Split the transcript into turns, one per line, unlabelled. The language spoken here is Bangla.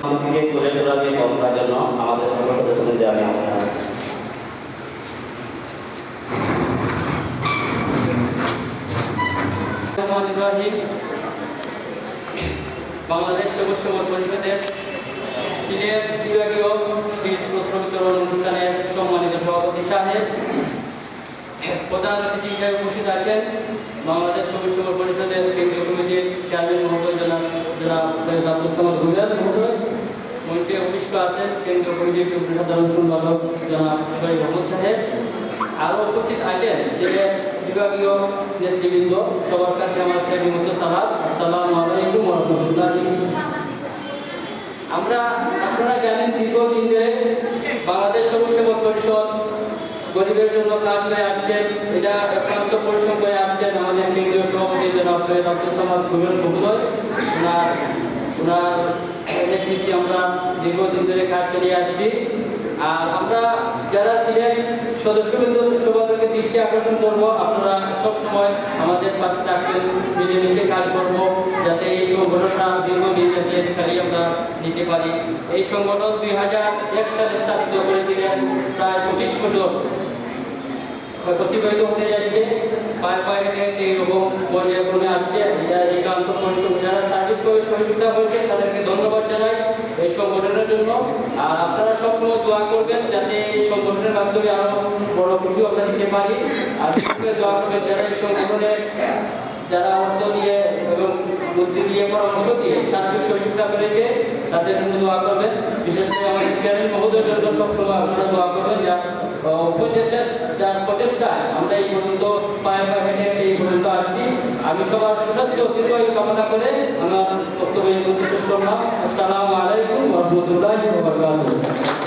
থেকে তুলে ধরা দিয়ে করার জন্য আমাদের সকল সদস্যদের আমি আমন্ত্রণ
বাংলাদেশ সবুজ সমাজ পরিষদের সিলেট বিভাগীয় শীত বস্ত্র বিতরণ অনুষ্ঠানের সম্মানিত সভাপতি সাহেব, প্রধান অতিথি হিসেবে উপস্থিত আছেন বাংলাদেশ সবুজ সমাজ পরিষদের কেন্দ্রীয় কমিটির চেয়ারম্যান মহোদয় জনাব সৈয়দ আব্দুল সামাদ ভূঁইয়ার মহোদয়, মঞ্চে উপবিষ্ট আছেন কেন্দ্রীয় কমিটির সাধারণ সম্পাদক জনাব শহীদ আহমদ সাহেব, আরও উপস্থিত আছেন সিলেট বিভাগীয় নেতৃবৃন্দ। সবার কাছে আমার শ্রেণীমত সালাম, আসসালামু আলাইকুম ওয়া রাহমাতুল্লাহি। আপনারা জানেন দীর্ঘদিন ধরে বাংলাদেশ সবুজ সমাজ পরিষদ গরিবের জন্য কাজ করে আসছেন। এটা একান্ত পরিশ্রম করে আসছেন আমাদের কেন্দ্রীয় সভাপতি জনাব সৈয়দ আব্দুল সামাদ ভূঁইয়ার মহোদয়। ওনার নেতৃত্বে আমরা দীর্ঘদিন ধরে কাজ চালিয়ে আসছি। আর আমরা যারা সিলেট সদস্যবৃন্দ সভাপতিকে দৃষ্টি আকর্ষণ করবো, আপনারা সবসময় আমাদের পাশে থাকবেন, মিলেমিশে কাজ করব, যাতে এই সংগঠনটা দীর্ঘদিন যাতে চালিয়ে আমরা নিতে পারি। এই সংগঠন 2001 সালে স্থাপিত করেছিলেন, প্রায় 25 বছর অতিবাহিত হতে যাচ্ছে। পায়ে পায়ে হেঁটে এইরকম পর্যায়ক্রমে আসছে। এটা একান্ত পরিশ্রম, যারা সার্বিকভাবে সহযোগিতা করেছে তাদেরকে ধন্যবাদ জানাই এই সংগঠনের জন্য। আর আপনারা সবসময় দোয়া করবেন যাতে এই সংগঠনের মাধ্যমে আরো বড় কিছু আমরা দিতে পারি। আর দোয়া করবেন যারা এই সংগঠনের যারা অর্থ দিয়ে এবং বুদ্ধি দিয়ে পরামর্শ দিয়ে সার্বিক সহযোগিতা করেছে তাদের জন্য দোয়া করবেন। বিশেষ করে আমাদের চেয়ারম্যান মহোদয়ের জন্য সবসময় আপনারা দোয়া করবেন, যার প্রচেষ্টায় আমরা এই পর্যন্ত পায়ে পায়ে হেঁটে এই পর্যন্ত আসছি। আমি সবার সুস্বাস্থ্য দীর্ঘায়ু কামনা করে আমার বক্তব্য শেষ করলাম। আসসালামু আলাইকুম ওয়া রাহমাতুল্লাহি ওয়া বারাকাতুহু।